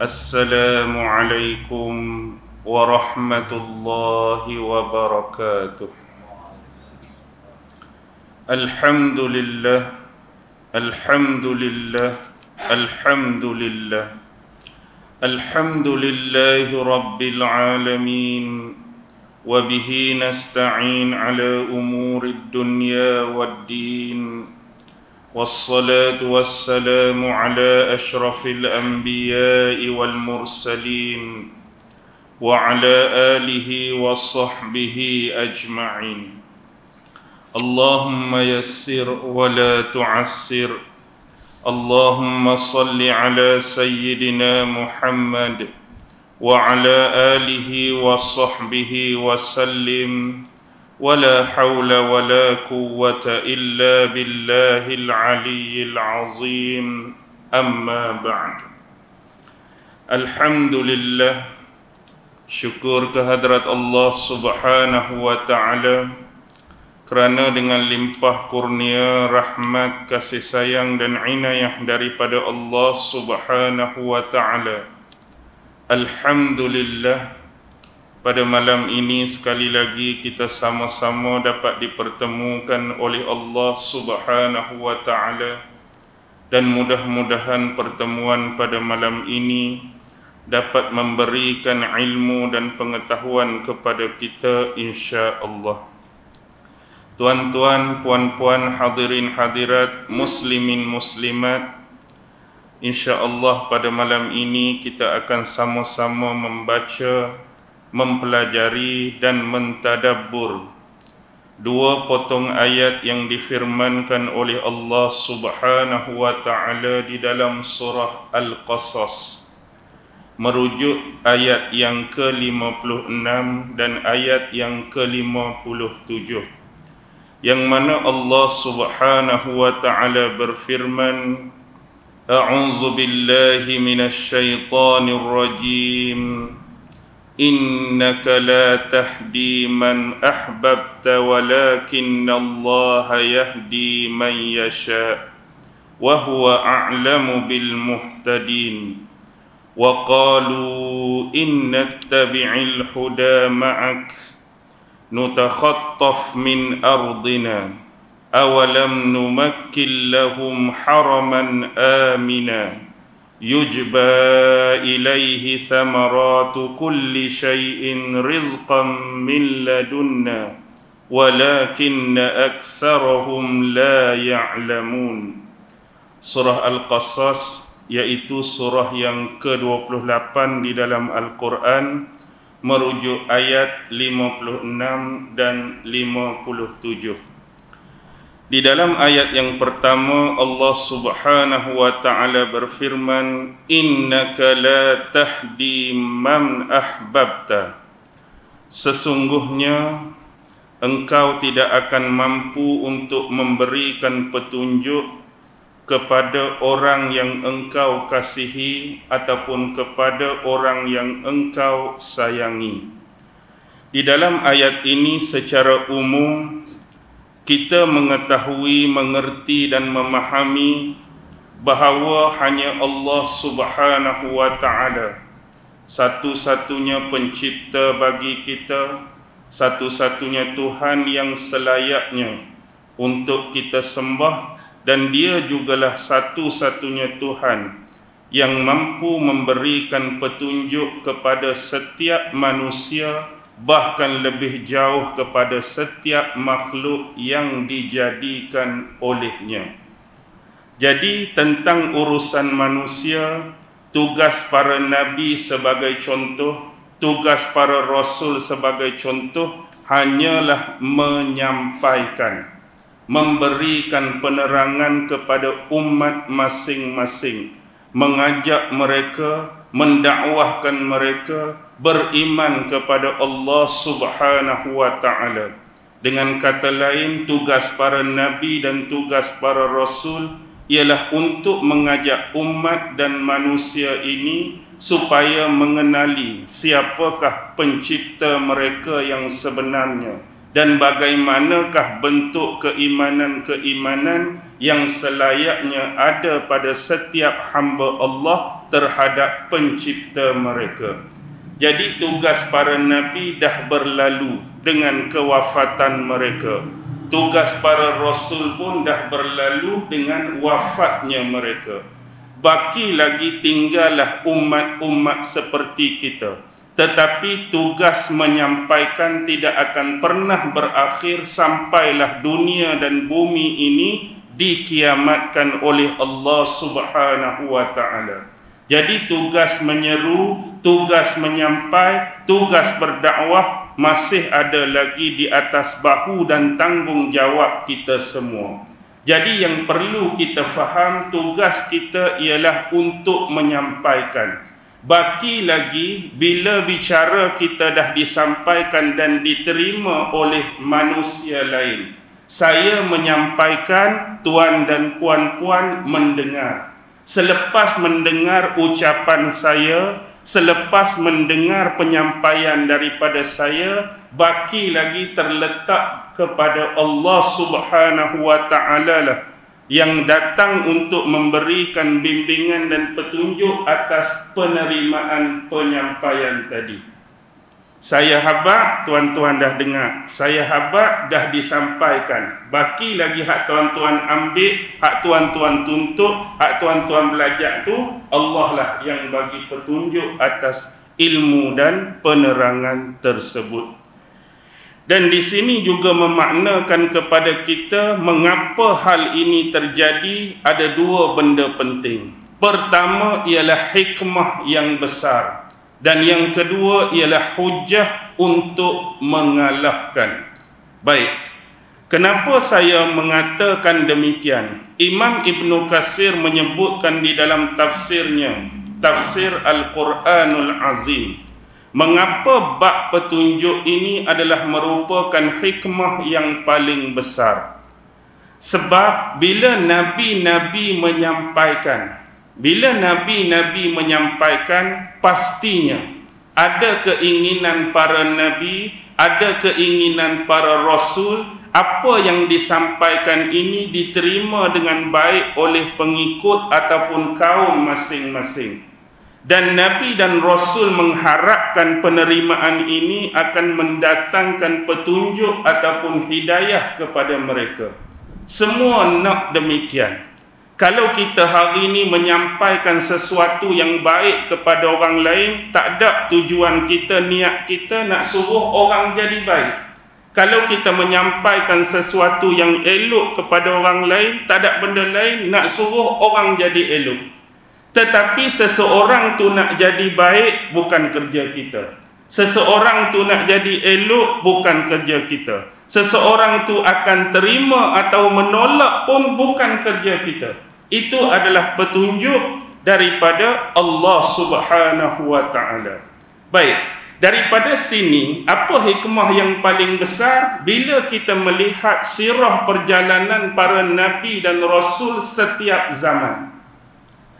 السلام عليكم ورحمة الله وبركاته. الحمد لله الحمد لله الحمد لله الحمد لله رب العالمين، وبه نستعين على أمور الدنيا والدين، والصلاة والسلام على أشرف الأنبياء والمرسلين وعلى آله وصحبه أجمعين. اللهم يسر ولا تعسر، اللهم صل على سيدنا محمد وعلى آله وصحبه وسلم، ولا حول ولا قوة إلا بالله العلي العظيم. أما بعد. Alhamdulillah, syukur kehadrat Allah Subhanahu wa ta'ala kerana dengan limpah kurnia, rahmat, kasih sayang dan inayah daripada Allah Subhanahu wa ta'ala, alhamdulillah, pada malam ini sekali lagi kita sama-sama dapat dipertemukan oleh Allah Subhanahu wa ta'ala, dan mudah-mudahan pertemuan pada malam ini dapat memberikan ilmu dan pengetahuan kepada kita insya-Allah. Tuan-tuan, puan-puan, hadirin hadirat, muslimin muslimat, insya-Allah pada malam ini kita akan sama-sama membaca, mempelajari dan mentadabbur dua potong ayat yang difirmankan oleh Allah Subhanahu wa ta'ala di dalam surah Al-Qasas, merujuk ayat yang ke-56 dan ayat yang ke-57, yang mana Allah Subhanahu wa ta'ala berfirman, A'udzu billahi minasy syaithanir rajim. Innaka la tahdi man ahbabta walakinallaha yahdi man yasha wa huwa a'lamu bil muhtadin. Wa qalu innattabi'il huda ma'ak nutakhattaf min ardina awalam numakkin lahum haraman amina yujba ilaihi thamaratu kulli syai'in rizqan min ladunna walakinna aktsarahum la ya'lamun. Surah Al-Qasas, yaitu surah yang ke-28 di dalam Al-Quran, merujuk ayat 56 dan 57. Di dalam ayat yang pertama Allah Subhanahu wa ta'ala berfirman, Innaka la tahdi man ahbabta. Sesungguhnya engkau tidak akan mampu untuk memberikan petunjuk kepada orang yang engkau kasihi ataupun kepada orang yang engkau sayangi. Di dalam ayat ini secara umum kita mengetahui, mengerti dan memahami bahawa hanya Allah Subhanahu wa ta'ala satu-satunya pencipta bagi kita, satu-satunya Tuhan yang selayaknya untuk kita sembah, dan Dia jugalah satu-satunya Tuhan yang mampu memberikan petunjuk kepada setiap manusia, bahkan lebih jauh kepada setiap makhluk yang dijadikan olehnya. Jadi tentang urusan manusia, tugas para nabi sebagai contoh, tugas para rasul sebagai contoh hanyalah menyampaikan, memberikan penerangan kepada umat masing-masing, mengajak mereka, mendakwahkan mereka beriman kepada Allah Subhanahu wa ta'ala. Dengan kata lain, tugas para nabi dan tugas para rasul ialah untuk mengajak umat dan manusia ini supaya mengenali siapakah pencipta mereka yang sebenarnya, dan bagaimanakah bentuk keimanan-keimanan yang selayaknya ada pada setiap hamba Allah terhadap pencipta mereka. Jadi tugas para nabi dah berlalu dengan kewafatan mereka. Tugas para rasul pun dah berlalu dengan wafatnya mereka. Baki lagi tinggallah umat-umat seperti kita. Tetapi tugas menyampaikan tidak akan pernah berakhir sampailah dunia dan bumi ini dikiamatkan oleh Allah Subhanahu wa ta'ala. Jadi tugas menyeru, tugas menyampai, tugas berdakwah masih ada lagi di atas bahu dan tanggungjawab kita semua. Jadi yang perlu kita faham, tugas kita ialah untuk menyampaikan. Baki lagi bila bicara kita dah disampaikan dan diterima oleh manusia lain. Saya menyampaikan, tuan dan puan-puan mendengar. Selepas mendengar ucapan saya, selepas mendengar penyampaian daripada saya, baki lagi terletak kepada Allah Subhanahu wa ta'ala lah yang datang untuk memberikan bimbingan dan petunjuk atas penerimaan penyampaian tadi. Saya habaq, tuan-tuan dah dengar. Saya habaq, dah disampaikan. Baki lagi hak tuan-tuan ambil, hak tuan-tuan tuntut, hak tuan-tuan belajar tu, Allah lah yang bagi petunjuk atas ilmu dan penerangan tersebut. Dan di sini juga memaknakan kepada kita mengapa hal ini terjadi. Ada dua benda penting. Pertama ialah hikmah yang besar. Dan yang kedua ialah hujah untuk mengalahkan. Baik, kenapa saya mengatakan demikian? Imam Ibn Katsir menyebutkan di dalam tafsirnya, Tafsir Al-Quranul Azim, mengapa bab petunjuk ini adalah merupakan hikmah yang paling besar. Sebab bila Nabi-Nabi menyampaikan, pastinya ada keinginan para Nabi, ada keinginan para Rasul, apa yang disampaikan ini diterima dengan baik oleh pengikut ataupun kaum masing-masing. Dan Nabi dan Rasul mengharapkan penerimaan ini akan mendatangkan petunjuk ataupun hidayah kepada mereka. Semua nak demikian. Kalau kita hari ini menyampaikan sesuatu yang baik kepada orang lain, tak ada tujuan kita, niat kita nak suruh orang jadi baik. Kalau kita menyampaikan sesuatu yang elok kepada orang lain, tak ada benda lain, nak suruh orang jadi elok. Tetapi seseorang tu nak jadi baik, bukan kerja kita. Seseorang tu nak jadi elok, bukan kerja kita. Seseorang tu akan terima atau menolak pun bukan kerja kita. Itu adalah petunjuk daripada Allah Subhanahu wa ta'ala. Baik, daripada sini, apa hikmah yang paling besar? Bila kita melihat sirah perjalanan para Nabi dan Rasul setiap zaman.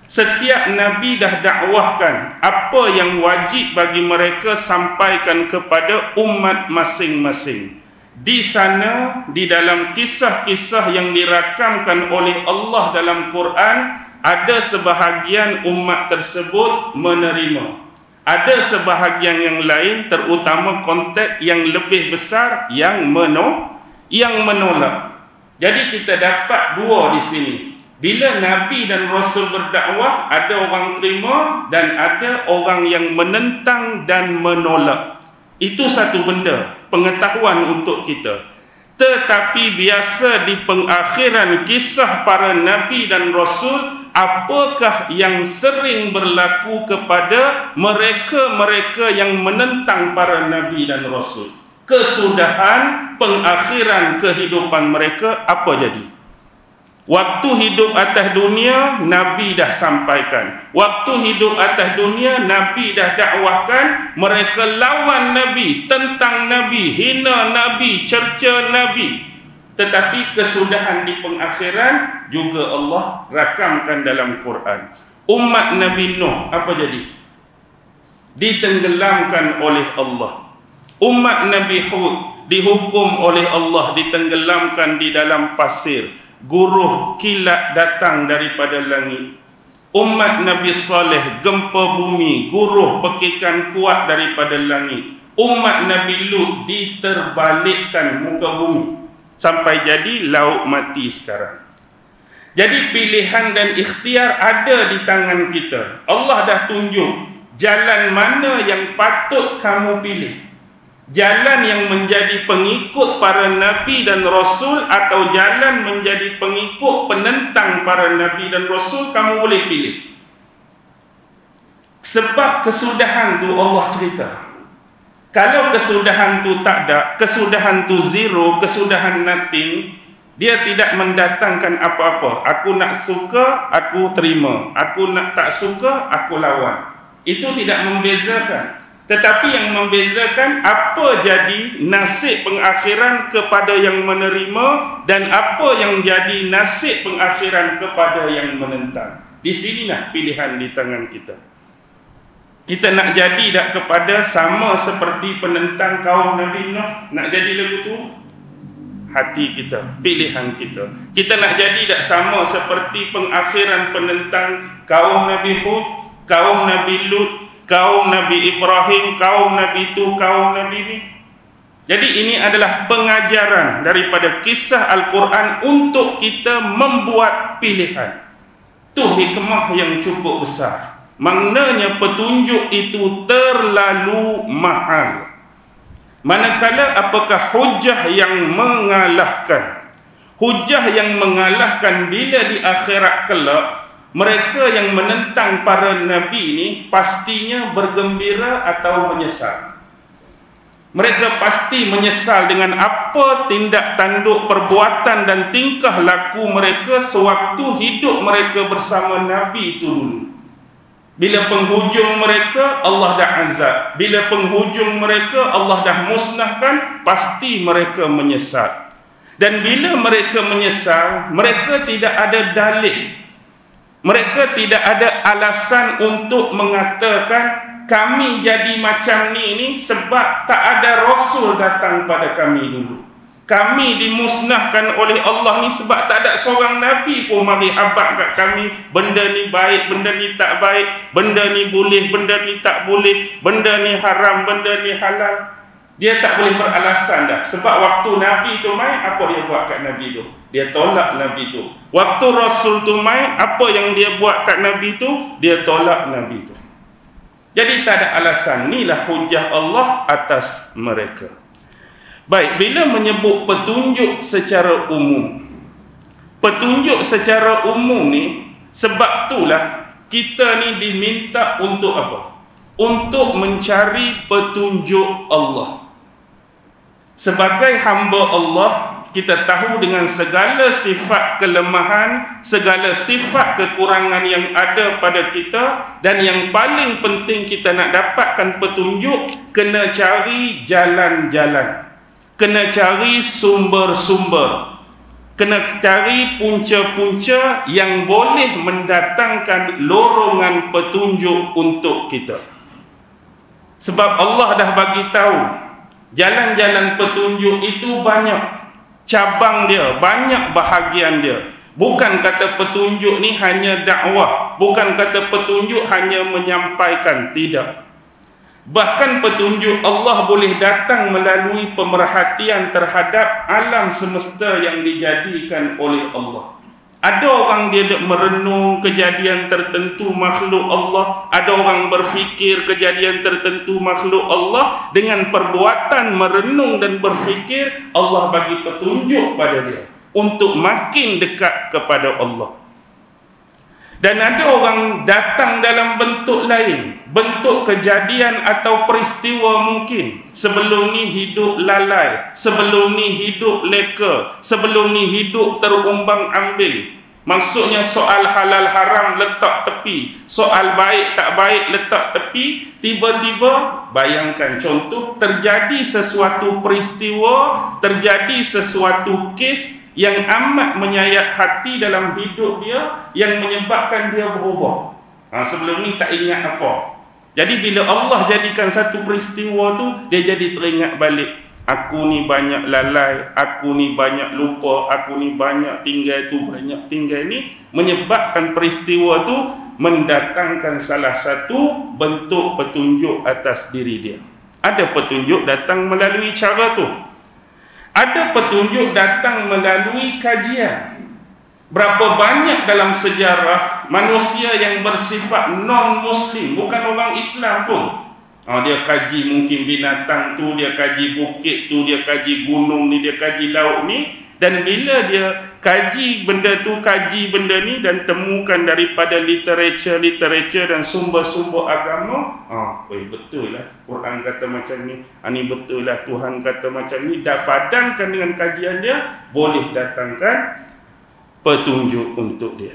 Setiap Nabi dah dakwahkan apa yang wajib bagi mereka sampaikan kepada umat masing-masing. Di sana, di dalam kisah-kisah yang dirakamkan oleh Allah dalam Quran, ada sebahagian umat tersebut menerima. Ada sebahagian yang lain, terutama konteks yang lebih besar, yang menolak. Jadi kita dapat dua di sini. Bila Nabi dan Rasul berdakwah, ada orang terima dan ada orang yang menentang dan menolak. Itu satu benda, pengetahuan untuk kita. Tetapi biasa di pengakhiran kisah para Nabi dan Rasul, apakah yang sering berlaku kepada mereka-mereka yang menentang para Nabi dan Rasul? Kesudahan pengakhiran kehidupan mereka apa jadi? Waktu hidup atas dunia, Nabi dah sampaikan. Waktu hidup atas dunia, Nabi dah dakwahkan. Mereka lawan Nabi, tentang Nabi, hina Nabi, cerca Nabi. Tetapi kesudahan di pengakhiran juga Allah rakamkan dalam Quran. Umat Nabi Nuh, apa jadi? Ditenggelamkan oleh Allah. Umat Nabi Hud dihukum oleh Allah, ditenggelamkan di dalam pasir. Guruh kilat datang daripada langit. Umat Nabi Saleh gempa bumi, guruh pekikan kuat daripada langit. Umat Nabi Lut diterbalikkan muka bumi sampai jadi laut mati sekarang. Jadi pilihan dan ikhtiar ada di tangan kita. Allah dah tunjuk jalan mana yang patut kamu pilih. Jalan yang menjadi pengikut para Nabi dan Rasul atau jalan menjadi pengikut penentang para Nabi dan Rasul, kamu boleh pilih. Sebab kesudahan tu Allah cerita. Kalau kesudahan tu tak ada, kesudahan tu zero, kesudahan nothing, dia tidak mendatangkan apa-apa. Aku nak suka, aku terima. Aku nak tak suka, aku lawan. Itu tidak membezakan. Tetapi yang membezakan apa jadi nasib pengakhiran kepada yang menerima dan apa yang jadi nasib pengakhiran kepada yang menentang. Di sinilah pilihan di tangan kita. Kita nak jadi tak kepada sama seperti penentang kaum Nabi Nuh? Nak jadi lagu tu? Hati kita, pilihan kita. Kita nak jadi tak sama seperti pengakhiran penentang kaum Nabi Hud, kaum Nabi Lut, kaum Nabi Ibrahim, kaum Nabi itu, kaum Nabi ini. Jadi ini adalah pengajaran daripada kisah Al-Quran untuk kita membuat pilihan. Itu hikmah yang cukup besar. Maknanya petunjuk itu terlalu mahal. Manakala apakah hujah yang mengalahkan? Hujah yang mengalahkan bila di akhirat kelak, mereka yang menentang para Nabi ini pastinya bergembira atau menyesal. Mereka pasti menyesal dengan apa tindak tanduk perbuatan dan tingkah laku mereka sewaktu hidup mereka bersama Nabi itu dulu. Bila penghujung mereka, Allah dah azab. Bila penghujung mereka, Allah dah musnahkan, pasti mereka menyesal. Dan bila mereka menyesal, mereka tidak ada dalih. Mereka tidak ada alasan untuk mengatakan kami jadi macam ni sebab tak ada Rasul datang pada kami dulu. Kami dimusnahkan oleh Allah ni sebab tak ada seorang Nabi pun mari habaq kat kami. Benda ni baik, benda ni tak baik, benda ni boleh, benda ni tak boleh, benda ni haram, benda ni halal. Dia tak boleh beralasan dah. Sebab waktu Nabi tu main, apa dia buat kat Nabi tu? Dia tolak Nabi tu. Waktu Rasul tu main, apa yang dia buat kat Nabi tu? Dia tolak Nabi tu. Jadi tak ada alasan. Inilah hujah Allah atas mereka. Baik, bila menyebut petunjuk secara umum. Petunjuk secara umum ni, sebab itulah kita ni diminta untuk apa? Untuk mencari petunjuk Allah. Sebagai hamba Allah, kita tahu dengan segala sifat kelemahan, segala sifat kekurangan yang ada pada kita, dan yang paling penting kita nak dapatkan petunjuk, kena cari jalan-jalan, kena cari sumber-sumber, kena cari punca-punca yang boleh mendatangkan lorongan petunjuk untuk kita. Sebab Allah dah bagi tahu jalan-jalan petunjuk itu banyak cabang dia, banyak bahagian dia. Bukan kata petunjuk ni hanya dakwah, bukan kata petunjuk hanya menyampaikan, tidak. Bahkan petunjuk Allah boleh datang melalui pemerhatian terhadap alam semesta yang dijadikan oleh Allah. Ada orang dia merenung kejadian tertentu makhluk Allah, ada orang berfikir kejadian tertentu makhluk Allah. Dengan perbuatan merenung dan berfikir, Allah bagi petunjuk pada dia untuk makin dekat kepada Allah. Dan ada orang datang dalam bentuk lain, bentuk kejadian atau peristiwa mungkin. Sebelum ni hidup lalai, sebelum ni hidup leka, sebelum ni hidup terumbang ambing. Maksudnya soal halal haram letak tepi, soal baik tak baik letak tepi. Tiba-tiba bayangkan contoh, terjadi sesuatu peristiwa, terjadi sesuatu kes yang amat menyayat hati dalam hidup dia, yang menyebabkan dia berubah. Sebelum ni tak ingat apa. Jadi bila Allah jadikan satu peristiwa tu, dia jadi teringat balik. Aku ni banyak lalai, aku ni banyak lupa, aku ni banyak tinggal tu, banyak tinggal ni. Menyebabkan peristiwa tu mendatangkan salah satu bentuk petunjuk atas diri dia. Ada petunjuk datang melalui cara tu. Ada petunjuk datang melalui kajian. Berapa banyak dalam sejarah manusia yang bersifat non-Muslim, bukan orang Islam pun. Dia kaji mungkin binatang tu, dia kaji bukit tu, dia kaji gunung ni, dia kaji laut ni. Dan bila dia kaji benda tu, kaji benda ni dan temukan daripada literature dan sumber-sumber agama, betul lah Quran kata macam ni, ni betul lah Tuhan kata macam ni, dah padankan dengan kajian dia, boleh datangkan petunjuk untuk dia.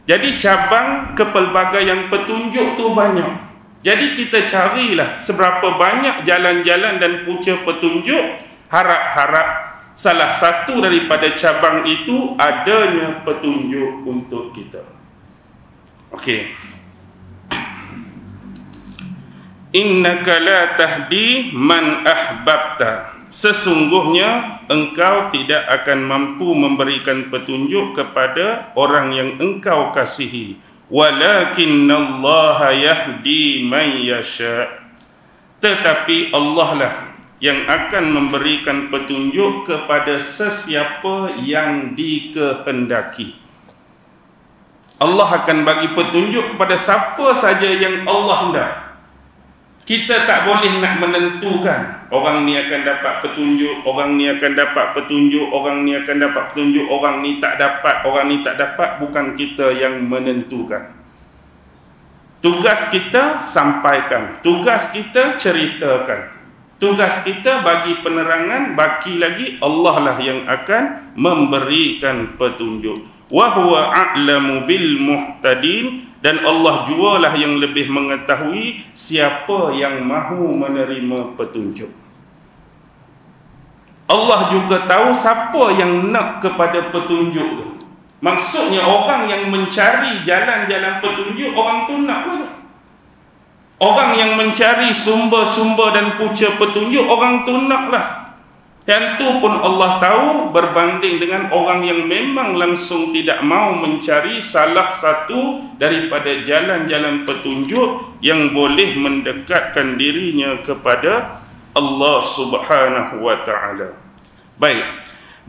Jadi cabang kepelbagaian petunjuk tu banyak. Jadi kita carilah seberapa banyak jalan-jalan dan punca petunjuk, harap-harap salah satu daripada cabang itu adanya petunjuk untuk kita. Okey. Innaka la tahdi man ahbabta. Sesungguhnya engkau tidak akan mampu memberikan petunjuk kepada orang yang engkau kasihi. Walakinnallaha yahdi man yasha. Tetapi Allah lah yang akan memberikan petunjuk kepada sesiapa yang dikehendaki. Allah akan bagi petunjuk kepada siapa saja yang Allah hendak. Kita tak boleh nak menentukan orang ni akan dapat petunjuk, orang ni akan dapat petunjuk, orang ni akan dapat petunjuk, orang ni tak dapat, orang ni tak dapat. Bukan kita yang menentukan. Tugas kita sampaikan, tugas kita ceritakan, tugas kita bagi penerangan. Baki lagi Allah lah yang akan memberikan petunjuk. Wa huwa a'lamu bil muhtadin. Dan Allah jualah yang lebih mengetahui siapa yang mahu menerima petunjuk. Allah juga tahu siapa yang nak kepada petunjuk tu. Maksudnya orang yang mencari jalan-jalan petunjuk, orang tu nak tu. Orang yang mencari sumber-sumber dan punca petunjuk, orang tu nak lah. Yang tu pun Allah tahu, berbanding dengan orang yang memang langsung tidak mau mencari salah satu daripada jalan-jalan petunjuk yang boleh mendekatkan dirinya kepada Allah Subhanahu wa ta'ala. Baik,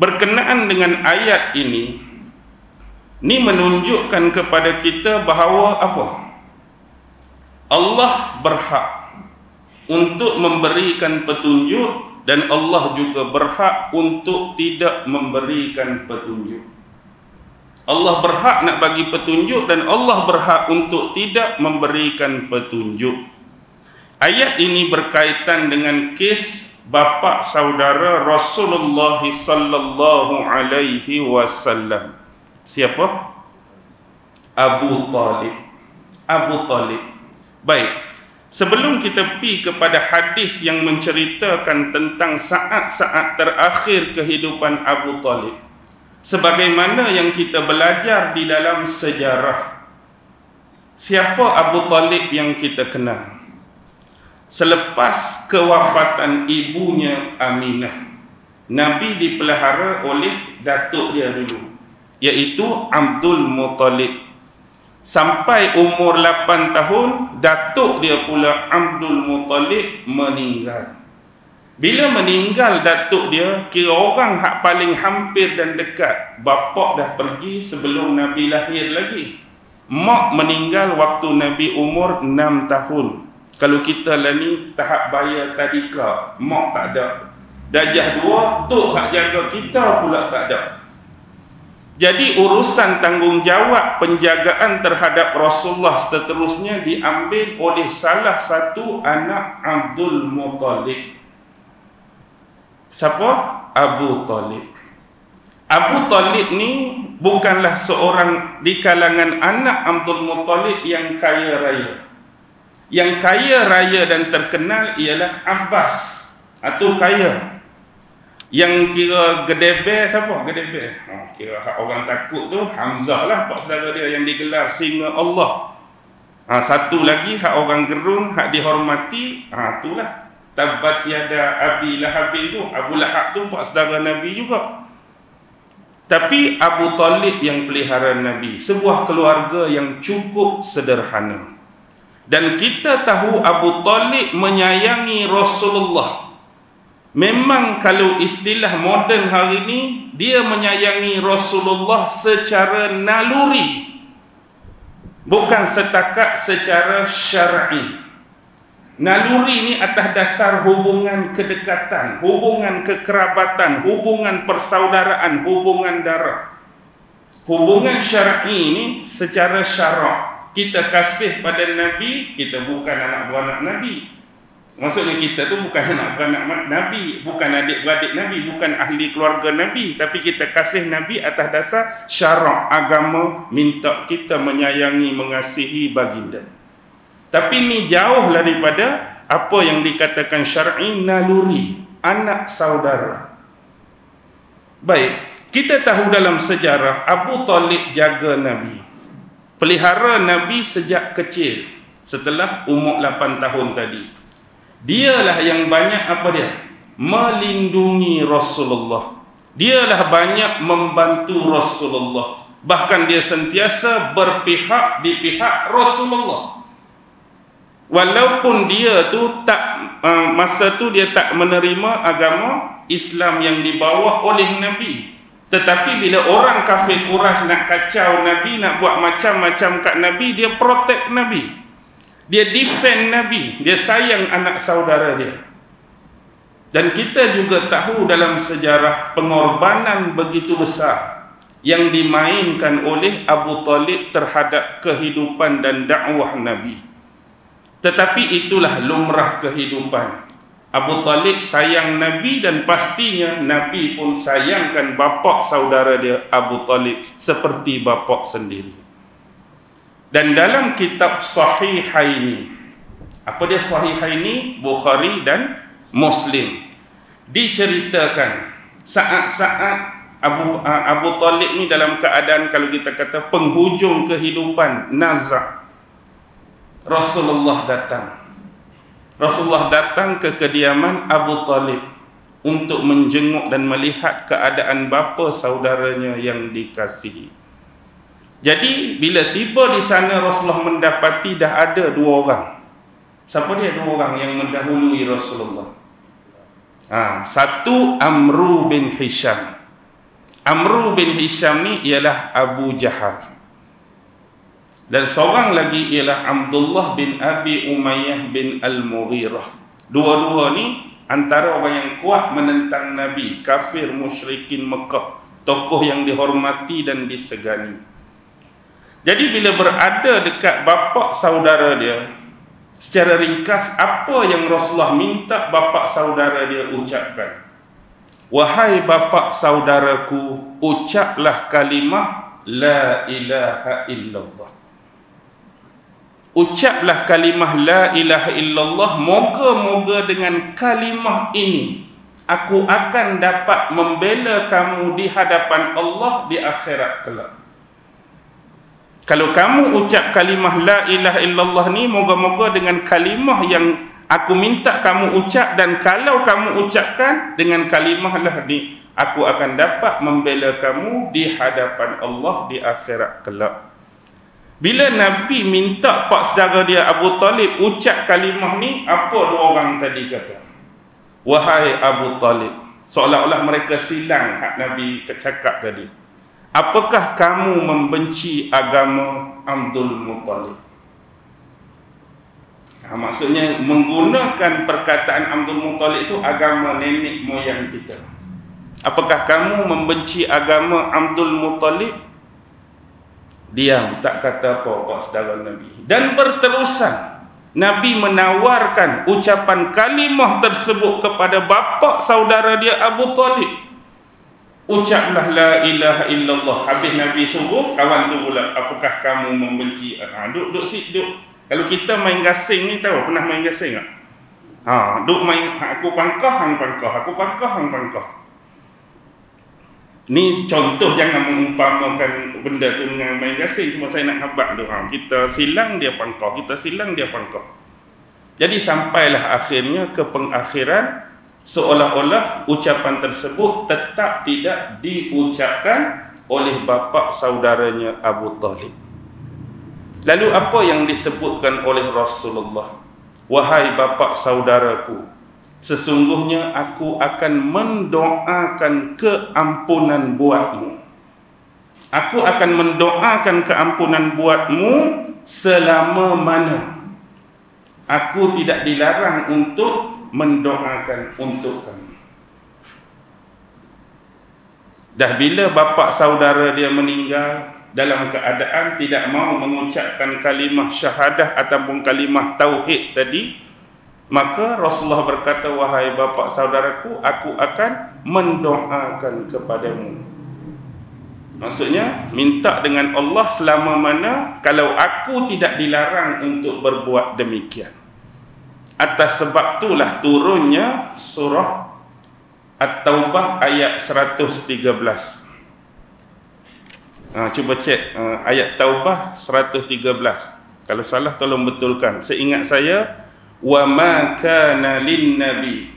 berkenaan dengan ayat ini menunjukkan kepada kita bahawa apa? Allah berhak untuk memberikan petunjuk dan Allah juga berhak untuk tidak memberikan petunjuk. Allah berhak nak bagi petunjuk dan Allah berhak untuk tidak memberikan petunjuk. Ayat ini berkaitan dengan kes bapa saudara Rasulullah sallallahu alaihi wasallam. Siapa? Abu Talib. Abu Talib. Baik. Sebelum kita pergi kepada hadis yang menceritakan tentang saat-saat terakhir kehidupan Abu Talib, sebagaimana yang kita belajar di dalam sejarah, siapa Abu Talib yang kita kenal? Selepas kewafatan ibunya Aminah, Nabi dipelihara oleh datuk dia dulu, iaitu Abdul Muttalib. Sampai umur 8 tahun, datuk dia pula Abdul Muttalib meninggal. Bila meninggal datuk dia, kira orang hak paling hampir dan dekat. Bapa dah pergi sebelum Nabi lahir lagi. Mak meninggal waktu Nabi umur 6 tahun. Kalau kita lah ni tahap bayar tadika, mak tak ada. Darjah 2, tok hak jaga kita pula tak ada. Jadi urusan tanggungjawab penjagaan terhadap Rasulullah seterusnya diambil oleh salah satu anak Abdul Muttalib. Siapa? Abu Talib. Abu Talib ni bukanlah seorang di kalangan anak Abdul Muttalib yang kaya raya. Yang kaya raya dan terkenal ialah Abbas atau kaya. Yang kira gedebe siapa? Gedebe. Kira orang takut tu Hamzah lah, pak saudara dia yang digelar singa Allah. Satu lagi hak orang gerun, hak dihormati, itulah Tabbat yada Abi Lahab tu, Abu Lahab tu pak saudara Nabi juga. Tapi Abu Talib yang pelihara Nabi, sebuah keluarga yang cukup sederhana. Dan kita tahu Abu Talib menyayangi Rasulullah. Memang kalau istilah moden hari ini, dia menyayangi Rasulullah secara naluri, bukan setakat secara syar'i. Naluri ini atas dasar hubungan kedekatan, hubungan kekerabatan, hubungan persaudaraan, hubungan darah. Hubungan syar'i ini secara syarak. Kita kasih pada Nabi, kita bukan anak beranak Nabi. Maksudnya kita tu bukan anak beranak Nabi, bukan adik-beradik Nabi, bukan ahli keluarga Nabi, tapi kita kasih Nabi atas dasar syarak agama, minta kita menyayangi, mengasihi baginda. Tapi ini jauh daripada apa yang dikatakan syar'i, naluri, anak saudara. Baik, kita tahu dalam sejarah Abu Talib jaga Nabi, pelihara Nabi sejak kecil. Setelah umur 8 tahun tadi, dialah yang banyak apa dia? Melindungi Rasulullah. Dialah banyak membantu Rasulullah. Bahkan dia sentiasa berpihak di pihak Rasulullah. Walaupun dia tu tak masa tu dia tak menerima agama Islam yang dibawa oleh Nabi, tetapi bila orang kafir Quraisy nak kacau Nabi, nak buat macam-macam kat Nabi, dia protect Nabi, dia defend Nabi, dia sayang anak saudara dia. Dan kita juga tahu dalam sejarah pengorbanan begitu besar yang dimainkan oleh Abu Talib terhadap kehidupan dan dakwah Nabi. Tetapi itulah lumrah kehidupan. Abu Talib sayang Nabi dan pastinya Nabi pun sayangkan bapa saudara dia Abu Talib seperti bapa sendiri. Dan dalam kitab Sahihaini, apa dia Sahihaini? Bukhari dan Muslim, diceritakan saat-saat Abu Talib ni dalam keadaan, kalau kita kata penghujung kehidupan, nazak, Rasulullah datang ke kediaman Abu Talib untuk menjenguk dan melihat keadaan bapa saudaranya yang dikasihi. Jadi bila tiba di sana, Rasulullah mendapati dah ada 2 orang. Siapa dia 2 orang yang mendahului Rasulullah? Satu Amru bin Hisham. Amru bin Hisham ni ialah Abu Jahal. Dan seorang lagi ialah Abdullah bin Abi Umayyah bin Al-Mughirah. Dua-dua ni antara orang yang kuat menentang Nabi, kafir musyrikin Mekah, tokoh yang dihormati dan disegani. Jadi bila berada dekat bapa saudara dia, secara ringkas apa yang Rasulullah minta bapa saudara dia ucapkan? Wahai bapa saudaraku, ucaplah kalimah la ilaha illallah. Ucaplah kalimah la ilaha illallah, moga-moga dengan kalimah ini aku akan dapat membela kamu di hadapan Allah di akhirat kelak. Kalau kamu ucap kalimah la ilaha illallah ni, moga-moga dengan kalimah yang aku minta kamu ucap, dan kalau kamu ucapkan dengan kalimah lah ni, aku akan dapat membela kamu di hadapan Allah di akhirat kelak. Bila Nabi minta pak saudara dia Abu Talib ucap kalimah ni, apa 2 orang tadi kata? Wahai Abu Talib, seolah-olah mereka silang hak Nabi cakap tadi. Apakah kamu membenci agama Abdul Muttalib? Maksudnya menggunakan perkataan Abdul Muttalib itu agama nenek moyang kita. Apakah kamu membenci agama Abdul Muttalib? Diam, tak kata apa-apa saudara Nabi. Dan berterusan Nabi menawarkan ucapan kalimah tersebut kepada bapa saudara dia Abu Talib. Ucaplah la ilaha illallah. Habis Nabi suruh kawan tu pula, apakah kamu membenci? Duduk. Kalau kita main gasing ni, tahu pernah main gasing tak? Duk main, aku pangkah, hang pangkah, aku pangkah, hang pangkah. Ni contoh, jangan mengumpamakan benda tu dengan main gasing. Cuma saya nak habaq tu, kita silang dia pangkah, kita silang dia pangkah. Jadi sampailah akhirnya ke pengakhiran, seolah-olah ucapan tersebut tetap tidak diucapkan oleh bapa saudaranya Abu Talib. Lalu apa yang disebutkan oleh Rasulullah? Wahai bapa saudaraku, sesungguhnya aku akan mendoakan keampunan buatmu. Aku akan mendoakan keampunan buatmu selama mana aku tidak dilarang untuk mendoakan untuk kamu. Dah bila bapa saudara dia meninggal dalam keadaan tidak mau mengucapkan kalimah syahadah ataupun kalimah tauhid tadi, maka Rasulullah berkata, wahai bapa saudaraku, aku akan mendoakan kepadamu. Maksudnya minta dengan Allah selama mana kalau aku tidak dilarang untuk berbuat demikian. Atas sebab itulah turunnya surah At-Taubah ayat 113. Cuba cek ayat Taubah 113. Kalau salah tolong betulkan. Seingat saya, wa ma kana lin nabi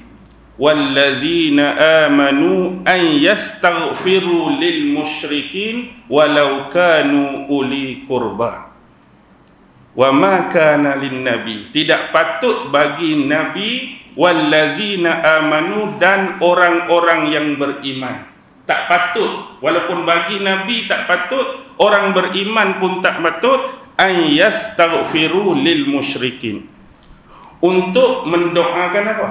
wallazina amanu an yastaghfiru lil musyrikin walau kanu uli qurba. Wa ma kana lin nabi, tidak patut bagi nabi, wallazina amanu, dan orang-orang yang beriman. Tak patut, walaupun bagi nabi tak patut, orang beriman pun tak patut, an yastaghfiru lil musyrikin, untuk mendoakan apa?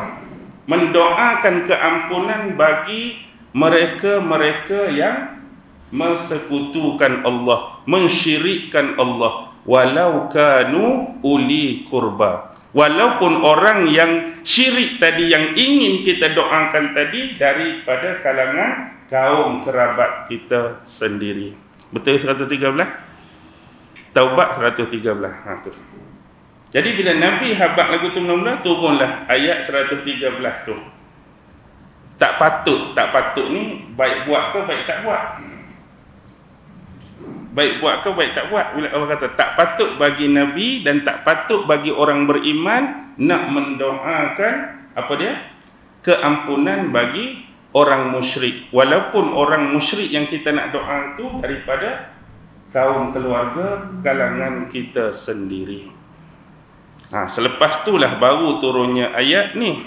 Mendoakan keampunan bagi mereka-mereka yang mensekutukan Allah, mensyirikkan Allah, walau kanu uli qurba, walaupun orang yang syirik tadi yang ingin kita doakan tadi daripada kalangan kaum kerabat kita sendiri. Betul 113? Taubat 113. Tu. Jadi bila Nabi habaq lagu tu mula-mula, turunlah ayat 113 tu. Tak patut ni baik buat ke baik tak buat. Baik buat ke baik tak buat. Bila Allah kata tak patut bagi Nabi dan tak patut bagi orang beriman nak mendoakan apa dia? Keampunan bagi orang musyrik. Walaupun orang musyrik yang kita nak doa itu daripada kaum keluarga kalangan kita sendiri. Selepas itulah baru turunnya ayat ni.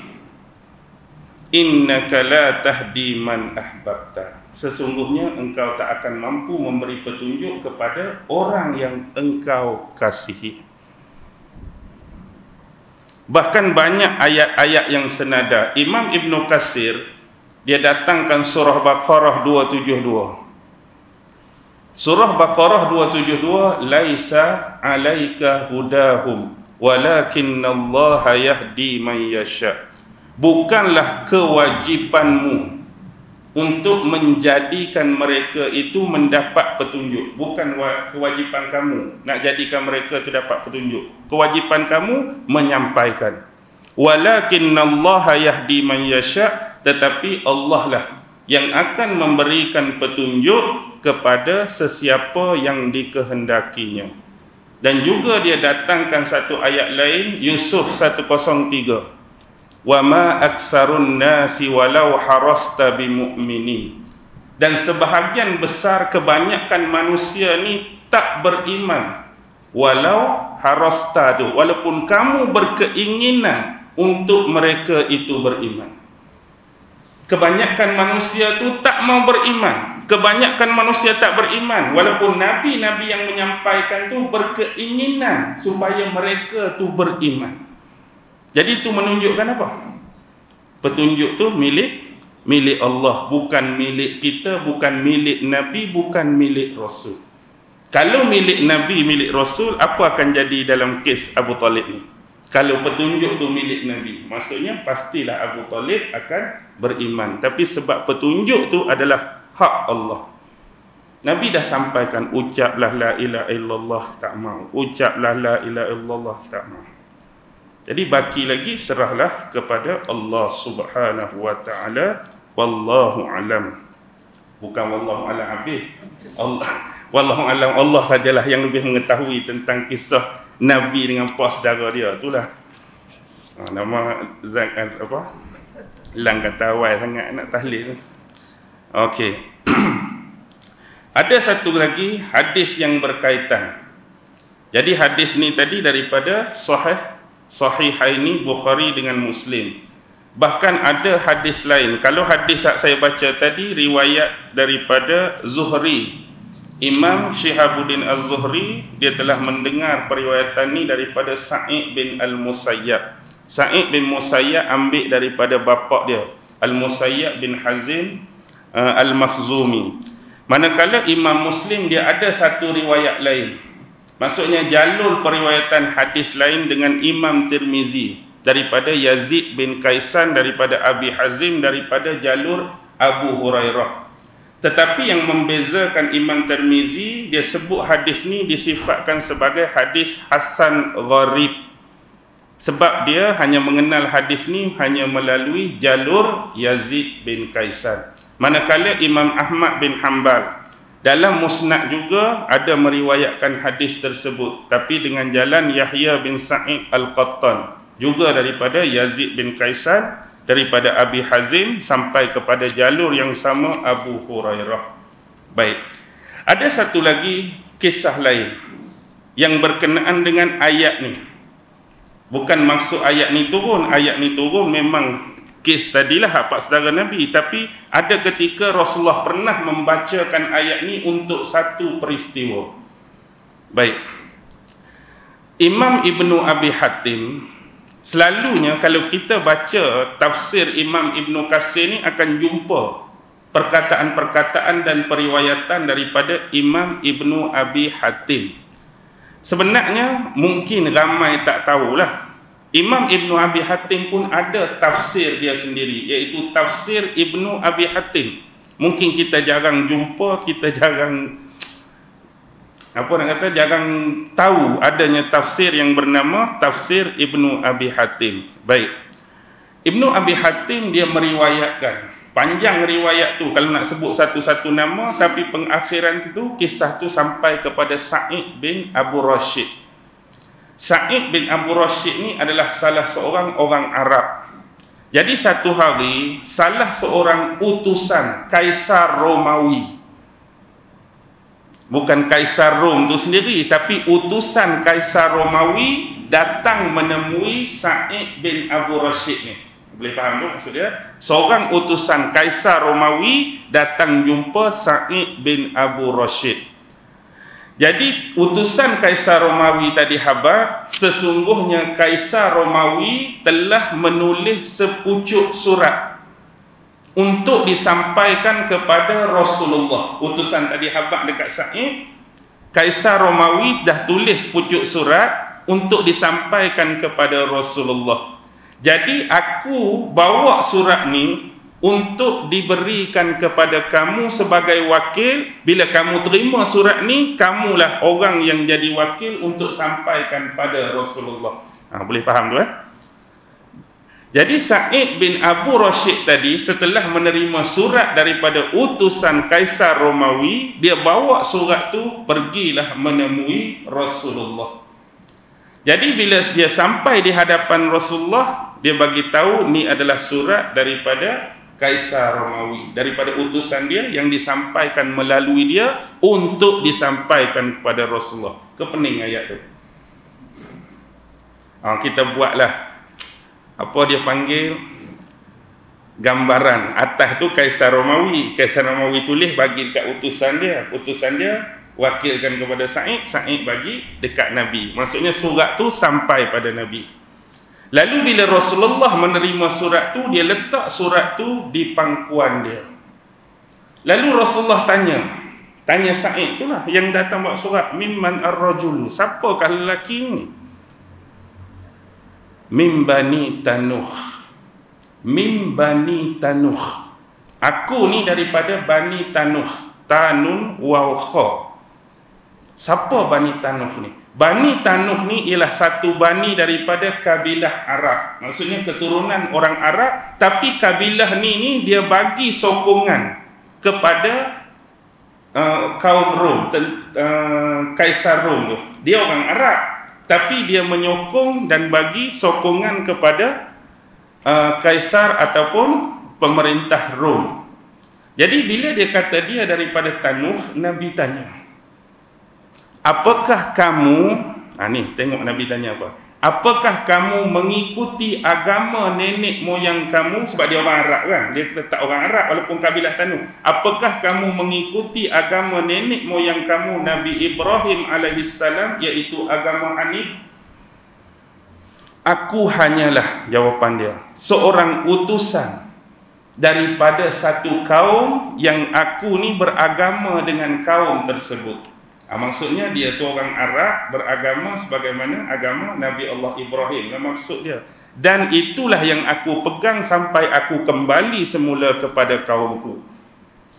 Innaka la tahdi man ahbabta. Sesungguhnya engkau tak akan mampu memberi petunjuk kepada orang yang engkau kasihi. Bahkan banyak ayat-ayat yang senada. Imam Ibn Katsir dia datangkan surah Baqarah 272. Surah Baqarah 272, laisa alaika hudahum walakinnallaha yahdi man yasha. Bukanlah kewajipanmu untuk menjadikan mereka itu mendapat petunjuk. Bukan kewajipan kamu nak jadikan mereka itu dapat petunjuk. Kewajipan kamu menyampaikan. Walakinnallaha yahdi man yasha, tetapi Allah lah yang akan memberikan petunjuk kepada sesiapa yang dikehendakinya. Dan juga dia datangkan satu ayat lain, Yusuf 103. Wa ma aksarun nasi walau harasta bimu'minin. Dan sebahagian besar kebanyakan manusia ni tak beriman. Walau harasta tu, walaupun kamu berkeinginan untuk mereka itu beriman. Kebanyakan manusia tu tak mau beriman. Kebanyakan manusia tak beriman, walaupun nabi-nabi yang menyampaikan tu berkeinginan supaya mereka tu beriman. Jadi itu menunjukkan apa? Petunjuk tu milik Allah, bukan milik kita, bukan milik Nabi, bukan milik Rasul. Kalau milik Nabi, milik Rasul, apa akan jadi dalam kes Abu Talib ni? Kalau petunjuk tu milik Nabi, maksudnya pastilah Abu Talib akan beriman. Tapi sebab petunjuk tu adalah hak Allah. Nabi dah sampaikan, ucaplah la ilaha illallah, tak mau. Ucaplah la ilaha illallah, tak mau. Jadi baki lagi serahlah kepada Allah Subhanahu wa taala. Wallahu alam. Bukan wallahu alam habis. Allah, wallahu alam, Allah sajalah yang lebih mengetahui tentang kisah Nabi dengan puas saudara dia. Itulah nama apa? Lang kata awal sangat nak tahlil. Okey. Ada satu lagi hadis yang berkaitan. Jadi hadis ni tadi daripada Sahihaini Bukhari dengan Muslim. Bahkan ada hadis lain. Kalau hadis yang saya baca tadi riwayat daripada Zuhri, Imam Syihabuddin Az-Zuhri, dia telah mendengar periwayatan ni daripada Sa'id bin Al-Musayyab. Sa'id bin Musayyab ambil daripada bapa dia, Al-Musayyab bin Hazim Al-Makhzumi. Manakala Imam Muslim dia ada satu riwayat lain. Maksudnya jalur periwayatan hadis lain dengan Imam Tirmizi daripada Yazid bin Kaisan, daripada Abi Hazim, daripada jalur Abu Hurairah. Tetapi yang membezakan Imam Tirmizi, dia sebut hadis ni disifatkan sebagai hadis Hasan Gharib. Sebab dia hanya mengenal hadis ni hanya melalui jalur Yazid bin Kaisan. Manakala Imam Ahmad bin Hanbal dalam Musnad juga ada meriwayatkan hadis tersebut, tapi dengan jalan Yahya bin Sa'id Al-Qattan, juga daripada Yazid bin Kaisan, daripada Abi Hazim sampai kepada jalur yang sama Abu Hurairah. Baik. Ada satu lagi kisah lain yang berkenaan dengan ayat ni. Bukan maksud ayat ni turun memang kes tadilah hak saudara Nabi, tapi ada ketika Rasulullah pernah membacakan ayat ni untuk satu peristiwa. Baik. Imam Ibnu Abi Hatim, selalunya kalau kita baca tafsir Imam Ibnu Katsir ni akan jumpa perkataan-perkataan dan periwayatan daripada Imam Ibnu Abi Hatim. Sebenarnya mungkin ramai tak tahulah, Imam Ibnu Abi Hatim pun ada tafsir dia sendiri, iaitu tafsir Ibnu Abi Hatim. Mungkin kita jarang jumpa, kita jarang jarang tahu adanya tafsir yang bernama tafsir Ibnu Abi Hatim. Baik. Ibnu Abi Hatim dia meriwayatkan, panjang riwayat tu kalau nak sebut satu-satu nama, tapi pengakhiran tu kisah tu sampai kepada Sa'id bin Abu Rashid. Sa'id bin Abu Rashid ni adalah salah seorang orang Arab. Jadi satu hari salah seorang utusan Kaisar Romawi, bukan Kaisar Rom tu sendiri, tapi utusan Kaisar Romawi datang menemui Sa'id bin Abu Rashid ni. Boleh faham tu maksud dia? Seorang utusan Kaisar Romawi datang jumpa Sa'id bin Abu Rashid. Jadi utusan Kaisar Romawi tadi khabar, sesungguhnya Kaisar Romawi telah menulis sepucuk surat untuk disampaikan kepada Rasulullah. Utusan tadi khabar dekat Sa'id, Kaisar Romawi dah tulis pucuk surat untuk disampaikan kepada Rasulullah. Jadi aku bawa surat ni untuk diberikan kepada kamu sebagai wakil. Bila kamu terima surat ni, kamulah orang yang jadi wakil untuk sampaikan pada Rasulullah. Boleh faham tu Jadi Sa'id bin Abu Rashid tadi setelah menerima surat daripada utusan Kaisar Romawi, dia bawa surat tu pergilah menemui Rasulullah. Jadi bila dia sampai di hadapan Rasulullah, dia bagi tahu ni adalah surat daripada Kaisar Romawi, daripada utusan dia yang disampaikan melalui dia untuk disampaikan kepada Rasulullah. Kepening ayat tu. Kita buatlah apa dia panggil gambaran. Atas tu Kaisar Romawi. Kaisar Romawi tulis bagi dekat utusan dia wakilkan kepada Sa'id, Sa'id bagi dekat Nabi. Maksudnya surat tu sampai pada Nabi. Lalu bila Rasulullah menerima surat tu, dia letak surat tu di pangkuan dia. Lalu Rasulullah tanya Sa'id tu lah yang datang bawa surat, mimman ar-rajulu, siapakah lelaki ni? Min Bani Tanuh. Min Bani Tanuh. Aku ni daripada Bani Tanuh. Tanun wa kha. Siapa Bani Tanuh ni? Bani Tanuh ni ialah satu bani daripada kabilah Arab. Maksudnya keturunan orang Arab, tapi kabilah ni dia bagi sokongan kepada kaum Rom, Kaisar Rom tu. Dia orang Arab, tapi dia menyokong dan bagi sokongan kepada kaisar ataupun pemerintah Rom. Jadi bila dia kata dia daripada Tanuh, Nabi tanya, apakah kamu, ni tengok Nabi tanya apa, apakah kamu mengikuti agama nenek moyang kamu? Sebab dia orang Arab kan, dia tetap orang Arab walaupun kabilah Tanuh. Apakah kamu mengikuti agama nenek moyang kamu Nabi Ibrahim alaihissalam, iaitu agama Hanif? Aku hanyalah, jawapan dia, seorang utusan daripada satu kaum yang aku ni beragama dengan kaum tersebut. Maksudnya dia tu orang Arab beragama sebagaimana agama Nabi Allah Ibrahim. Maksud dia. Dan itulah yang aku pegang sampai aku kembali semula kepada kaumku.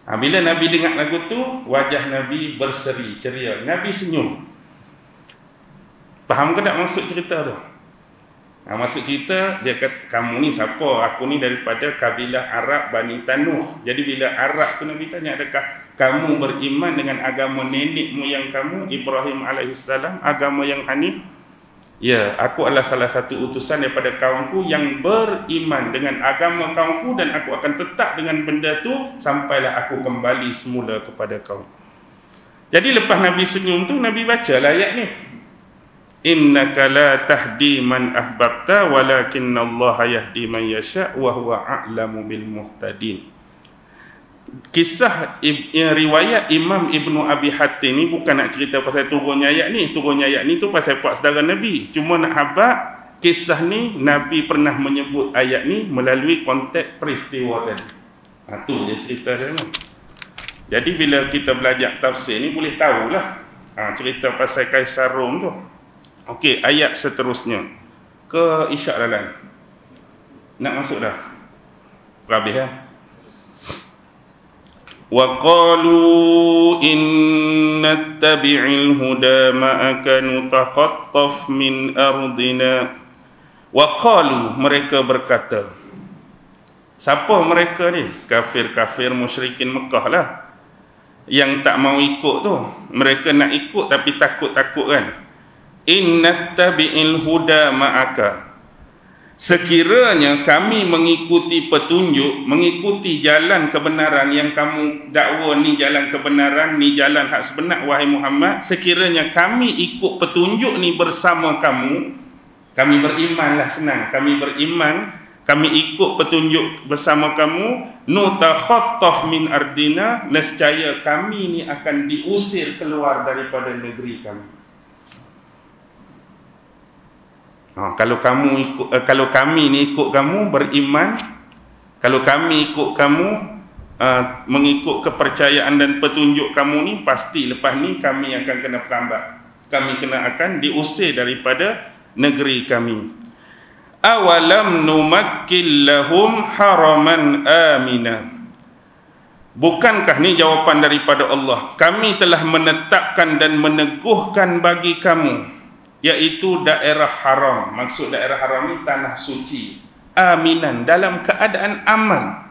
Bila Nabi dengar lagu tu, wajah Nabi berseri ceria. Nabi senyum. Faham ke tak maksud cerita tu? Maksud cerita, dia kata, kamu ni siapa? Aku ni daripada kabilah Arab Bani Tanuh. Jadi bila Arab tu Nabi tanya, adakah kamu beriman dengan agama nenek moyang kamu Ibrahim alaihissalam, agama yang Hanif? Ya, aku adalah salah satu utusan daripada kaumku yang beriman dengan agama kaumku, dan aku akan tetap dengan benda tu sampailah aku kembali semula kepada kaum. Jadi lepas Nabi senyum tu, Nabi baca ayat ni, innaka la tahdi man ahbabta walakinallaha yahdi man yasha wa huwa a'lamu bil muhtadin. Kisah riwayat Imam Ibnu Abi Hatim ni bukan nak cerita pasal turunnya ayat ni. Turunnya ayat ni tu pasal puak saudara Nabi. Cuma nak habaq kisah ni, Nabi pernah menyebut ayat ni melalui konteks peristiwa tadi. Tu dia cerita dia ni. Jadi bila kita belajar tafsir ni boleh tahulah cerita pasal Kaisar Rom tu. Okey, ayat seterusnya ke Isyak Lalan. Nak masuk dah? Habis ya? Wa qalu inna tabi'il huda ma'aka nutakhattaf min ardina. Wa qalu, mereka berkata. Siapa mereka ni? Kafir-kafir musyrikin Mekah lah, yang tak mau ikut tu. Mereka nak ikut tapi takut-takut kan. Inna tabi'il huda ma'aka, sekiranya kami mengikuti petunjuk, mengikuti jalan kebenaran yang kamu dakwa ni jalan kebenaran, ni jalan hak sebenar wahai Muhammad, sekiranya kami ikut petunjuk ni bersama kamu, kami berimanlah, senang, kami beriman, kami ikut petunjuk bersama kamu, nutakhattaf min ardina, nescaya kami ni akan diusir keluar daripada negeri kami. Kalau kami ni ikut kamu, beriman, kalau kami ikut kamu, mengikut kepercayaan dan petunjuk kamu ni, pasti lepas ni kami akan kena perambat, kami akan diusir daripada negeri kami. Awalam numakkil lahum haraman amina, bukankah ni jawapan daripada Allah, kami telah menetapkan dan meneguhkan bagi kamu, iaitu daerah haram. Maksud daerah haram ni tanah suci, aminan, dalam keadaan aman.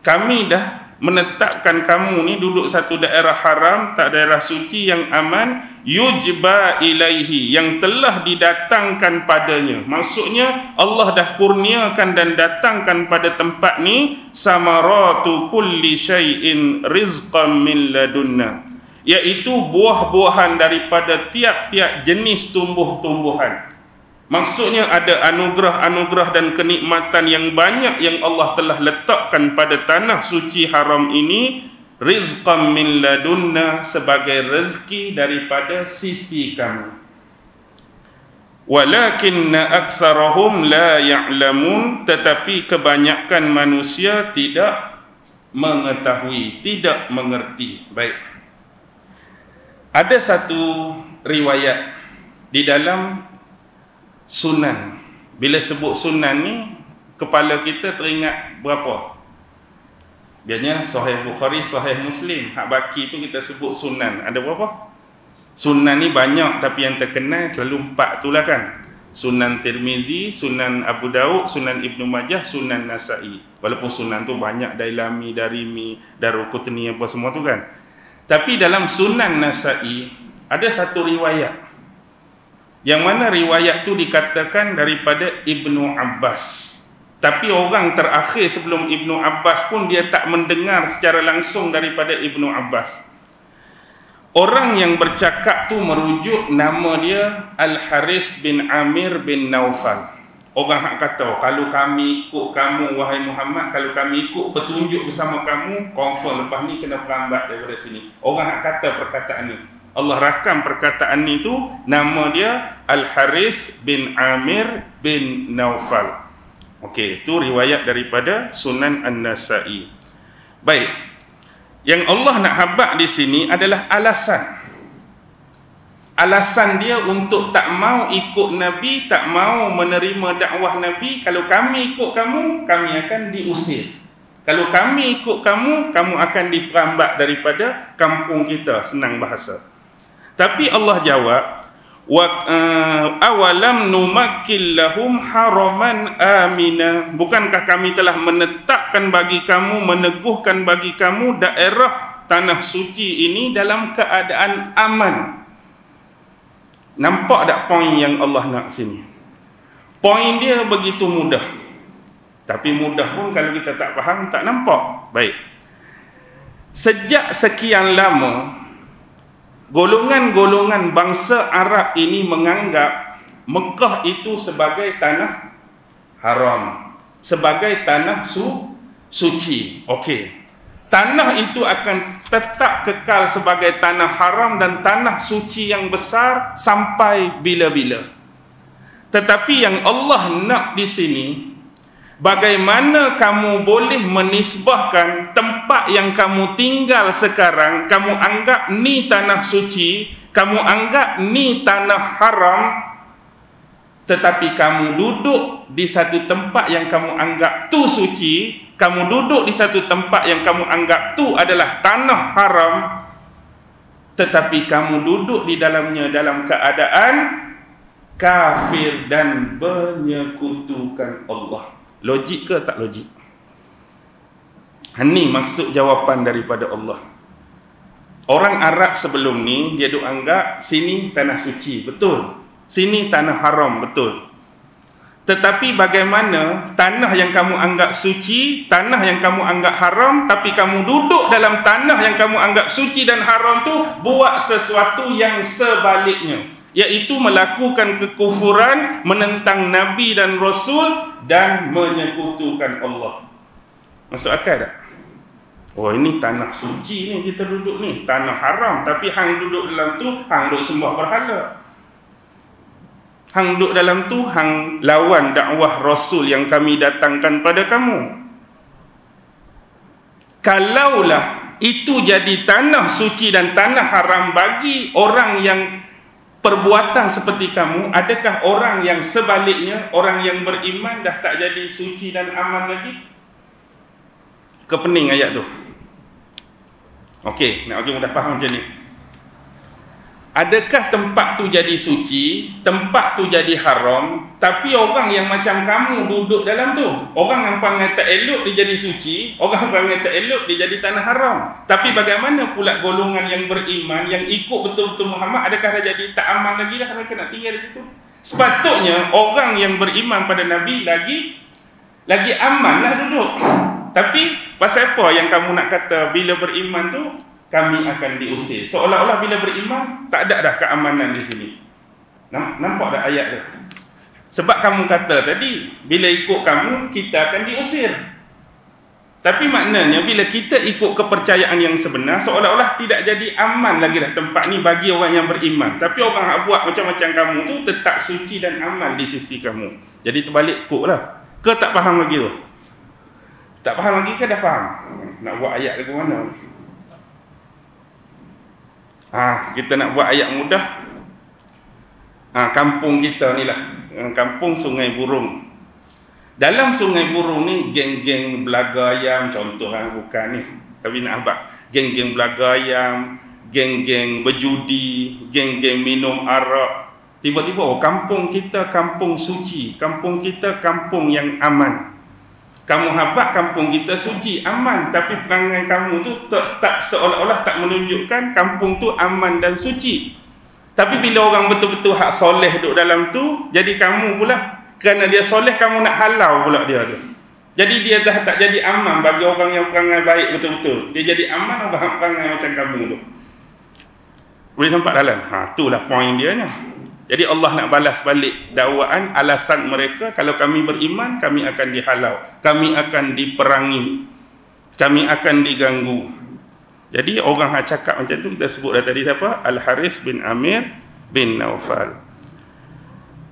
Kami dah menetapkan kamu ni duduk satu daerah haram, tak daerah suci yang aman, yujba ilaihi, yang telah didatangkan padanya. Maksudnya Allah dah kurniakan dan datangkan pada tempat ni samaratu kulli syai'in rizqan min ladunna, iaitu buah-buahan daripada tiap-tiap jenis tumbuh-tumbuhan. Maksudnya ada anugerah-anugerah dan kenikmatan yang banyak yang Allah telah letakkan pada tanah suci haram ini, rizqan min ladunna, sebagai rezeki daripada sisi kami. Walakinna aktsarahum la ya'lamun, tetapi kebanyakan manusia tidak mengetahui, tidak mengerti. Baik. Ada satu riwayat di dalam Sunan. Bila sebut Sunan ni, kepala kita teringat berapa? Biasanya Sahih Bukhari, Sahih Muslim. Hak baki tu kita sebut Sunan. Ada berapa? Sunan ni banyak, tapi yang terkenal selalu 4 tu lah kan. Sunan Tirmizi, Sunan Abu Daud, Sunan Ibnu Majah, Sunan Nasa'i. Walaupun Sunan tu banyak, Dailami, Darimi, Daruqutni, apa semua tu kan. Tapi dalam Sunan Nasa'i ada satu riwayat, yang mana riwayat tu dikatakan daripada Ibnu Abbas. Tapi orang terakhir sebelum Ibnu Abbas pun dia tak mendengar secara langsung daripada Ibnu Abbas. Orang yang bercakap tu merujuk nama dia Al-Haris bin Amir bin Naufal. Orang hak kata, kalau kami ikut kamu wahai Muhammad, kalau kami ikut petunjuk bersama kamu, confirm lepas ni kena perambat daripada sini. Orang hak kata perkataan ni. Allah rakam perkataan ni tu, nama dia Al-Haris bin Amir bin Naufal. Okey, itu riwayat daripada Sunan An-Nasa'i. Baik. Yang Allah nak habaq di sini adalah alasan. Alasan dia untuk tak mau ikut Nabi, tak mau menerima dakwah Nabi. Kalau kami ikut kamu, kami akan diusir. Kalau kami ikut kamu, kamu akan diperambat daripada kampung kita. Senang bahasa. Tapi Allah jawab, awalam numakkil lahum haraman amina. Bukankah kami telah menetapkan bagi kamu, meneguhkan bagi kamu daerah tanah suci ini dalam keadaan aman. Nampak tak poin yang Allah nak sini? Poin dia begitu mudah. Tapi mudah pun kalau kita tak faham, tak nampak. Baik. Sejak sekian lama, golongan-golongan bangsa Arab ini menganggap Mekah itu sebagai tanah haram, sebagai tanah suci. Okey. Tanah itu akan tetap kekal sebagai tanah haram dan tanah suci yang besar sampai bila-bila. Tetapi yang Allah nak di sini, bagaimana kamu boleh menisbahkan tempat yang kamu tinggal sekarang, kamu anggap ni tanah suci, kamu anggap ni tanah haram, tetapi kamu duduk di satu tempat yang kamu anggap tu suci, kamu duduk di satu tempat yang kamu anggap tu adalah tanah haram, tetapi kamu duduk di dalamnya dalam keadaan kafir dan menyekutukan Allah. Logik ke tak logik? Ini maksud jawapan daripada Allah. Orang Arab sebelum ni, dia duk anggap sini tanah suci, betul. Sini tanah haram, betul. Tetapi bagaimana tanah yang kamu anggap suci, tanah yang kamu anggap haram, tapi kamu duduk dalam tanah yang kamu anggap suci dan haram tu buat sesuatu yang sebaliknya, iaitu melakukan kekufuran, menentang Nabi dan Rasul dan menyekutukan Allah. Masuk akal tak? Oh, ini tanah suci ni kita duduk ni, tanah haram, tapi hang duduk dalam tu, hang duduk sembah berhala. Hang duduk dalam tu, hang lawan dakwah Rasul yang kami datangkan pada kamu. Kalaulah itu jadi tanah suci dan tanah haram bagi orang yang perbuatan seperti kamu, adakah orang yang sebaliknya, orang yang beriman dah tak jadi suci dan aman lagi? Kepening ayat tu. Okey, nak bagi mudah faham macam ni. Adakah tempat tu jadi suci, tempat tu jadi haram, tapi orang yang macam kamu duduk dalam tu, orang yang panggil tak elok dia jadi suci, orang panggil tak elok dia jadi tanah haram. Tapi bagaimana pula golongan yang beriman, yang ikut betul-betul Muhammad, adakah dia jadi tak aman lagi dah mereka nak tinggal di situ? Sepatutnya orang yang beriman pada Nabi lagi amanlah duduk. Tapi pasal apa yang kamu nak kata bila beriman tu kami akan diusir? Seolah-olah bila beriman tak ada dah keamanan di sini. Nampak tak ayat tu? Sebab kamu kata tadi, bila ikut kamu kita akan diusir. Tapi maknanya bila kita ikut kepercayaan yang sebenar, seolah-olah tidak jadi aman lagi dah tempat ni bagi orang yang beriman. Tapi orang yang buat macam-macam kamu tu tetap suci dan aman di sisi kamu. Jadi terbalik ikutlah. Ke tak faham lagi tu? Tak faham lagi ke dah faham? Nak buat ayat lagu mana? Kita nak buat ayat mudah. Kampung kita ni lah, kampung Sungai Burung. Dalam Sungai Burung ni geng-geng belaga ayam, contoh bukan ni, tapi nak abang, geng-geng belaga ayam, geng-geng berjudi, geng-geng minum arak. Tiba-tiba kampung kita kampung suci, kampung kita kampung yang aman. Kamu habaq kampung kita suci, aman, tapi perangai kamu tu tak seolah-olah tak menunjukkan kampung tu aman dan suci. Tapi bila orang betul-betul hak soleh duduk dalam tu, jadi kamu pula kerana dia soleh kamu nak halau pula dia tu. Jadi dia dah tak jadi aman bagi orang yang perangai baik betul-betul. Dia jadi aman orang perangai macam kamu tu. Boleh nampak dalam? Itulah poin dia nya. Jadi Allah nak balas balik dakwaan alasan mereka, kalau kami beriman, kami akan dihalau, kami akan diperangi, kami akan diganggu. Jadi orang yang cakap macam tu kita sebut dah tadi siapa? Al-Haris bin Amir bin Naufal.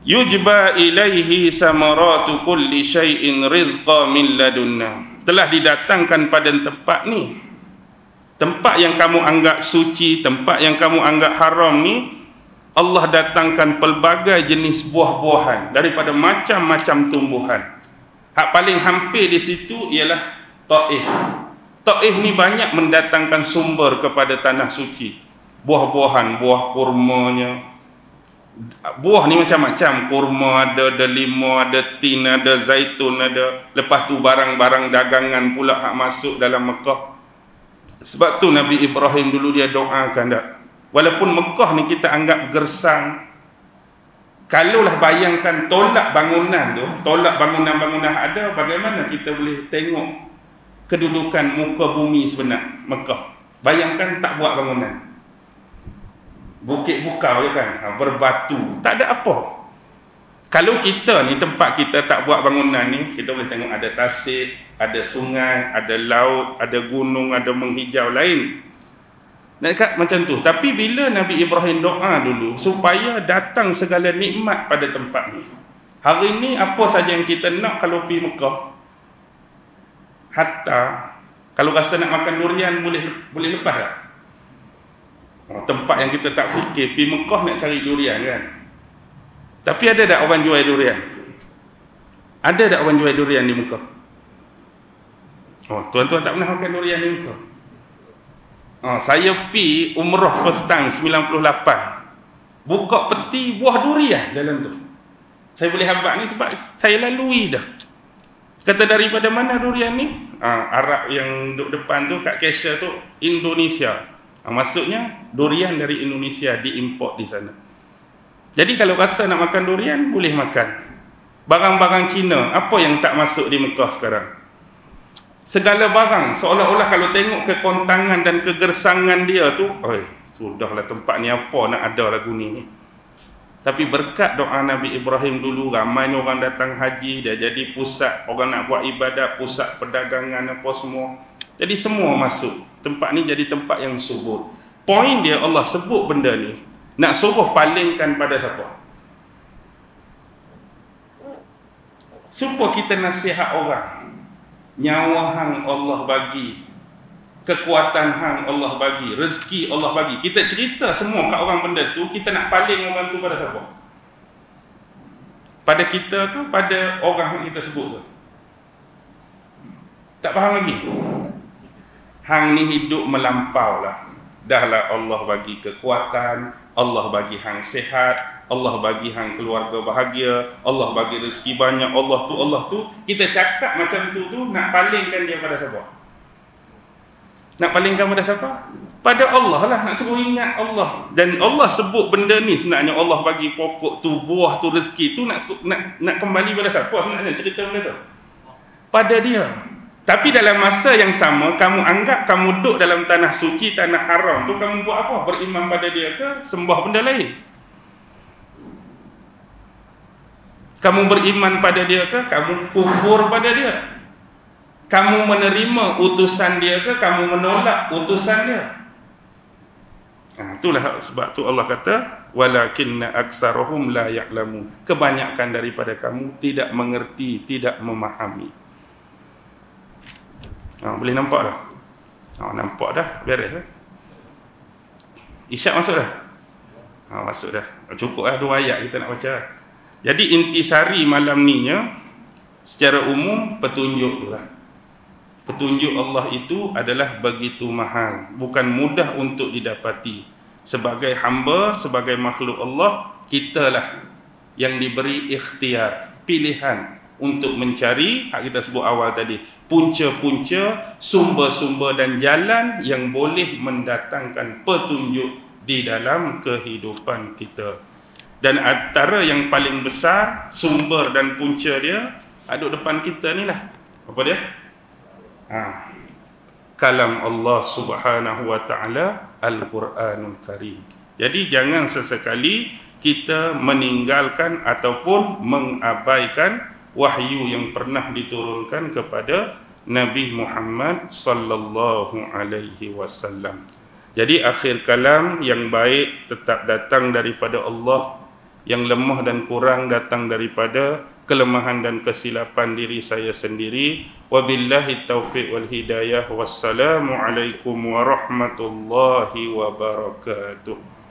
Yujba ilaihi samaratu kulli syai'in rizqa min ladunna. Telah didatangkan pada tempat ni, tempat yang kamu anggap suci, tempat yang kamu anggap haram ni, Allah datangkan pelbagai jenis buah-buahan daripada macam-macam tumbuhan. Hak paling hampir di situ ialah Taif. Taif ni banyak mendatangkan sumber kepada tanah suci. Buah-buahan, buah kurmanya. Buah ni macam-macam, kurma ada, delima ada, tin ada, zaitun ada. Lepas tu barang-barang dagangan pula hak masuk dalam Mekah. Sebab tu Nabi Ibrahim dulu dia doakan tak? Walaupun Mekah ni kita anggap gersang, kalaulah bayangkan tolak bangunan tu, tolak bangunan-bangunan ada, bagaimana kita boleh tengok kedudukan muka bumi sebenar Mekah? Bayangkan tak buat bangunan, bukit bukau je kan, berbatu, tak ada apa. Kalau kita ni tempat kita tak buat bangunan ni, kita boleh tengok ada tasik, ada sungai, ada laut, ada gunung, ada menghijau lain. Nak dekat macam tu. Tapi bila Nabi Ibrahim doa dulu supaya datang segala nikmat pada tempat ni. Hari ni apa saja yang kita nak kalau pergi Mekah, hatta kalau rasa nak makan durian boleh lepas tak? Tempat yang kita tak fikir, pergi Mekah nak cari durian kan. Tapi ada tak orang jual durian? Ada tak orang jual durian di Mekah? Tuan-tuan tak pernah makan durian di Mekah? Saya pi umrah first time 98. Buka peti buah durian dalam tu. Saya boleh habaq ni sebab saya lalui dah. Kata daripada mana durian ni? Arab yang duduk depan tu kat cashier tu Indonesia. Maksudnya durian dari Indonesia diimport di sana. Jadi kalau rasa nak makan durian boleh makan. Barang-barang Cina apa yang tak masuk di Mekah sekarang? Segala barang seolah-olah kalau tengok kekontangan dan kegersangan dia tu, sudahlah tempat ni apa nak ada lagu ni. Tapi berkat doa Nabi Ibrahim dulu, ramainya orang datang haji, dia jadi pusat orang nak buat ibadat, pusat perdagangan apa semua. Jadi semua masuk. Tempat ni jadi tempat yang subur. Poin dia Allah sebut benda ni nak suruh palingkan pada siapa? Supaya kita nasihat orang. Nyawa hang Allah bagi, kekuatan hang Allah bagi, rezeki Allah bagi. Kita cerita semua kat orang benda tu, kita nak paling orang tu pada siapa? Pada kita ke pada orang yang kita sebut tu? Tak faham lagi. Hang ni hidup melampau lah. Dahlah Allah bagi kekuatan, Allah bagi hang sihat, Allah bagi hang keluarga bahagia, Allah bagi rezeki banyak, Allah tu. Kita cakap macam tu nak palingkan dia pada siapa? Nak palingkan pada siapa? Pada Allah lah, nak suruh ingat Allah. Dan Allah sebut benda ni sebenarnya Allah bagi pokok tu, buah tu, rezeki tu, nak kembali pada siapa sebenarnya cerita benda tu? Pada dia. Tapi dalam masa yang sama, kamu anggap kamu duduk dalam tanah suci, tanah haram tu, kamu buat apa? Beriman pada dia ke sembah benda lain? Kamu beriman pada dia ke kamu kufur pada dia? Kamu menerima utusan dia ke kamu menolak utusan dia? Itulah sebab tu Allah kata walakinna aktsarahum la ya'lamu. Kebanyakan daripada kamu tidak mengerti, tidak memahami. Boleh nampak dah? Nampak dah, beres dah. Isyak masuk dah? Masuk dah. Cukup dah 2 ayat kita nak baca. Jadi intisari malam ni secara umum petunjuk tu lah. Petunjuk Allah itu adalah begitu mahal, bukan mudah untuk didapati. Sebagai hamba, sebagai makhluk Allah, kitalah yang diberi ikhtiar, pilihan untuk mencari, kita sebut awal tadi, punca-punca, sumber-sumber dan jalan yang boleh mendatangkan petunjuk di dalam kehidupan kita. Dan antara yang paling besar sumber dan punca dia ada depan kita ni lah. Apa dia? Kalam Allah Subhanahu wa taala, Al-Quranul Karim. Jadi jangan sesekali kita meninggalkan ataupun mengabaikan wahyu yang pernah diturunkan kepada Nabi Muhammad sallallahu alaihi wasallam. Jadi akhir kalam yang baik tetap datang daripada Allah, yang lemah dan kurang datang daripada kelemahan dan kesilapan diri saya sendiri. Wabillahi taufiq wal hidayah. Wassalamu alaikum warahmatullahi wabarakatuh.